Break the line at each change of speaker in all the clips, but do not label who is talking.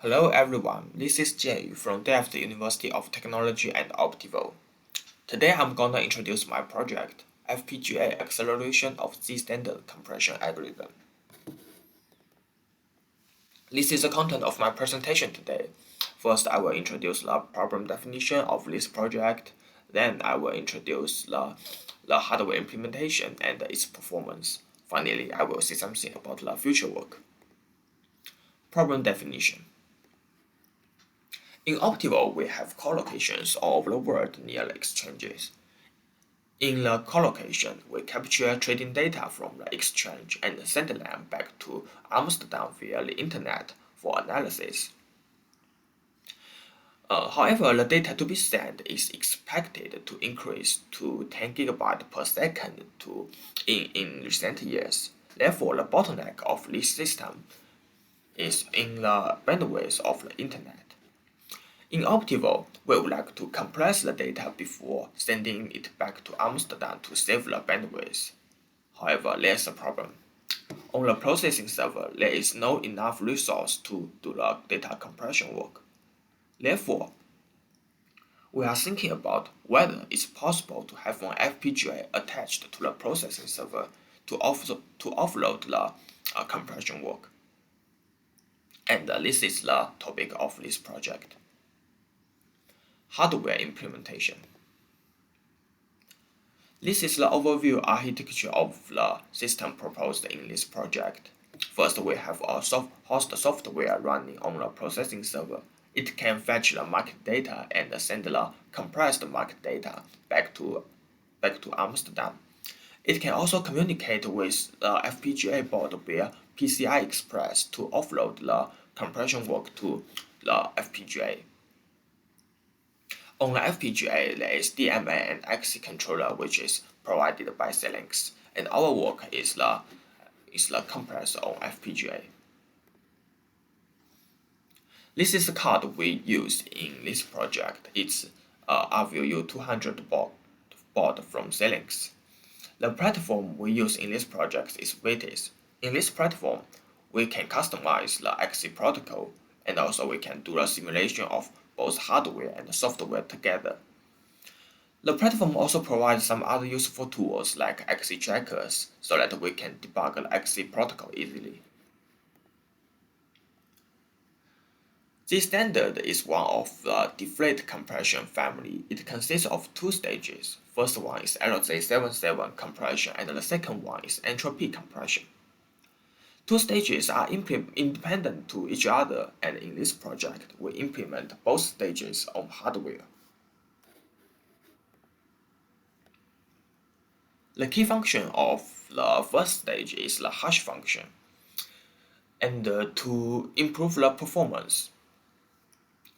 Hello everyone, this is Jianyu from Daverveldt University of Technology and Optical. Today I'm gonna introduce my project, FPGA Acceleration of Zstd Compression Algorithm. This is the content of my presentation today. First, I will introduce the problem definition of this project. Then I will introduce the hardware implementation and its performance. Finally, I will say something about the future work. Problem definition. In Optical, we have collocations all over the world near the exchanges. In the collocation, we capture trading data from the exchange and send them back to Amsterdam via the internet for analysis. However, the data to be sent is expected to increase to 10 GB per second in recent years. Therefore, the bottleneck of this system is in the bandwidth of the internet. In Optical, we would like to compress the data before sending it back to Amsterdam to save the bandwidth. However, there's a problem. On the processing server, there is no enough resource to do the data compression work. Therefore, we are thinking about whether it's possible to have an FPGA attached to the processing server to offload the compression work. And this is the topic of this project. Hardware implementation. This is the overview architecture of the system proposed in this project. First, we have a host software running on the processing server. It can fetch the market data and send the compressed market data back to Amsterdam. It can also communicate with the FPGA board via PCI Express to offload the compression work to the FPGA. On the FPGA, there is DMA and XC controller, which is provided by Xilinx, and our work is the compressor on FPGA. This is the card we used in this project. It's RVU 200 board from Xilinx. The platform we use in this project is Zaid. In this platform, we can customize the XC protocol, and also we can do the simulation of both hardware and software together. The platform also provides some other useful tools like XC trackers so that we can debug the XC protocol easily. Zstd is one of the deflate compression family. It consists of two stages. First one is LZ77 compression and the second one is entropy compression. Two stages are independent to each other, and in this project, we implement both stages on hardware. The key function of the first stage is the hash function, and to improve the performance,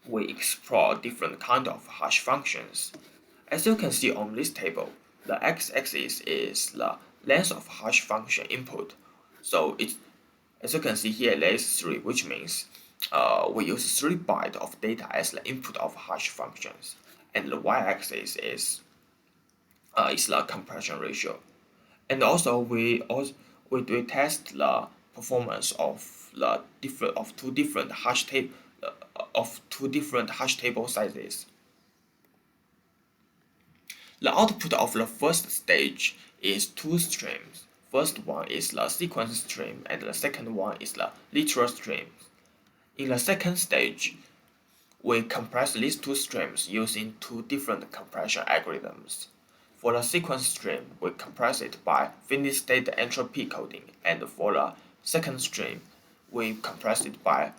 we explore different kinds of hash functions. As you can see on this table, the x-axis is the length of hash function input, so as you can see here, there is 3, which means we use 3 bytes of data as the input of hash functions, and the y-axis is the compression ratio. And also we test the performance of two different hash table sizes. The output of the first stage is 2 streams. First one is the sequence stream and the second one is the literal stream. In the second stage, we compress these 2 streams using 2 different compression algorithms. For the sequence stream, we compress it by finite state entropy coding, and for the second stream, we compress it by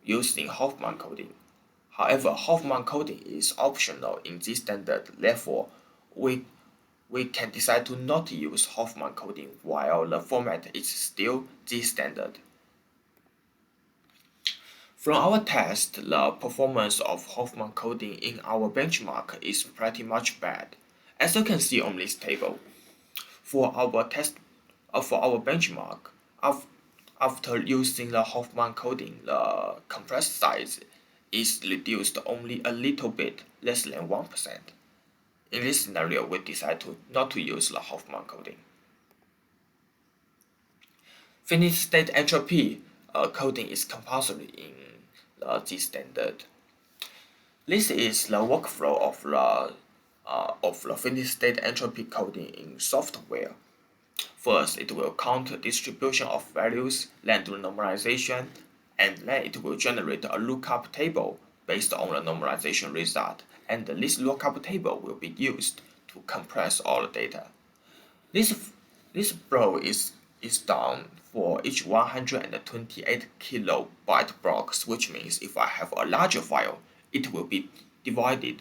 using Hoffman coding. However, Hoffman coding is optional in Zstd, therefore we can decide to not use Hoffman coding while the format is still Zstd. From our test, the performance of Hoffman coding in our benchmark is pretty much bad. As you can see on this table, for our benchmark, after using the Hoffman coding, the compressed size is reduced only a little bit, less than 1%. In this scenario, we decide not to use the Hoffman coding. Finite state entropy coding is compulsory in the Zstd. This is the workflow of the finished state entropy coding in software. First, it will count the distribution of values, then do normalization, and then it will generate a lookup table based on the normalization result, and this lookup table will be used to compress all the data. This flow is done for each 128 kilobyte blocks, which means if I have a larger file, it will be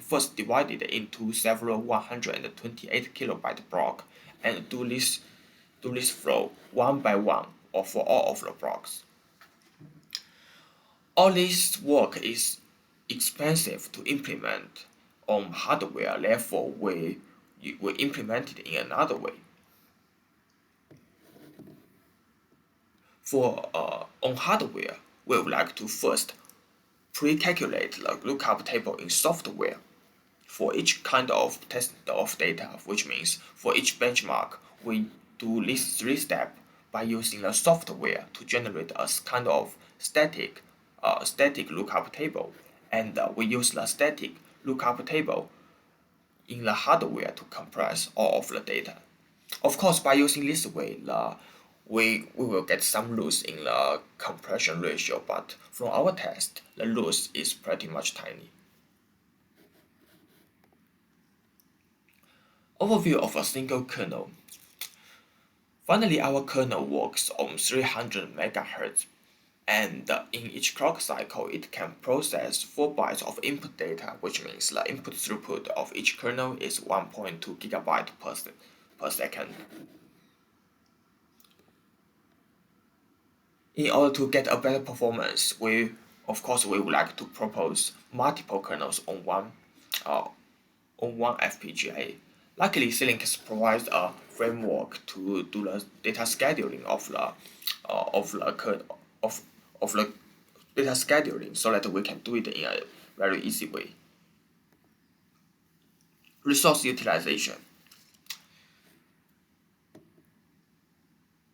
first divided into several 128 kilobyte block and do this flow one by one or for all of the blocks. All this work is expensive to implement on hardware, therefore we implement it in another way. On hardware, we would like to first pre-calculate the lookup table in software for each kind of test of data, which means for each benchmark, we do these 3 steps by using the software to generate a kind of static lookup table, and we use the static lookup table in the hardware to compress all of the data. Of course, by using this way, we will get some loss in the compression ratio, but from our test, the loss is pretty much tiny. Overview of a single kernel. Finally, our kernel works on 300 MHz, and in each clock cycle, it can process 4 bytes of input data, which means the input throughput of each kernel is 1.2 GB per second. In order to get a better performance, we would like to propose multiple kernels on one FPGA. Luckily, Xilinx provides a framework to do the data scheduling of the data scheduling, so that we can do it in a very easy way. Resource utilization.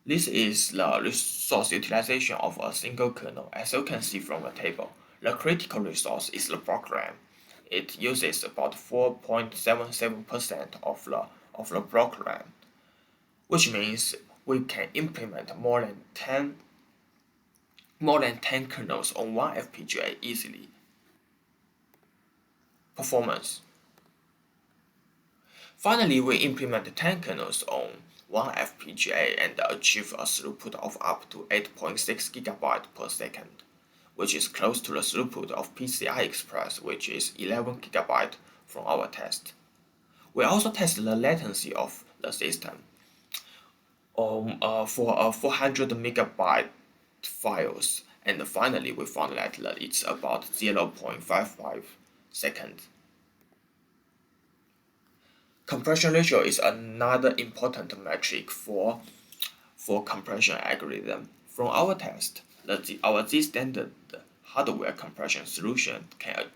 This is the resource utilization of a single kernel. As you can see from the table, the critical resource is the block RAM. It uses about 4.77% of the block RAM, which means we can implement more than 10 kernels on one FPGA easily. Performance. Finally, we implement 10 kernels on one FPGA and achieve a throughput of up to 8.6 GB per second, which is close to the throughput of PCI Express, which is 11 GB from our test. We also tested the latency of the system for 400 megabyte files, and finally we found that it's about 0.55 seconds. Compression ratio is another important metric for compression algorithm. From our test, our Zstd hardware compression solution can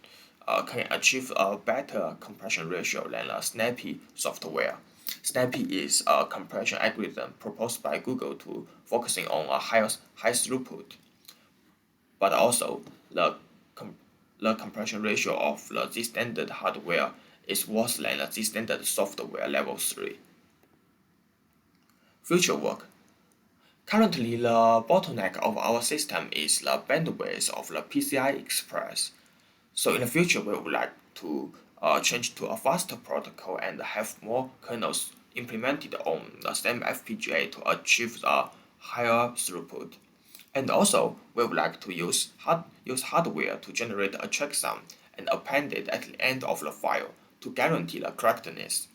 achieve a better compression ratio than a Snappy software. Snappy is a compression algorithm proposed by Google to focusing on a high throughput, but also the compression ratio of the Zstd hardware is worse than the Zstd software level 3. Future work. Currently, the bottleneck of our system is the bandwidth of the PCI Express. So in the future, we would like to change to a faster protocol and have more kernels implemented on the same FPGA to achieve a higher throughput. And also, we would like to use hardware to generate a checksum and append it at the end of the file to guarantee the correctness.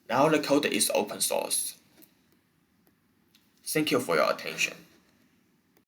Now the code is open source. Thank you for your attention.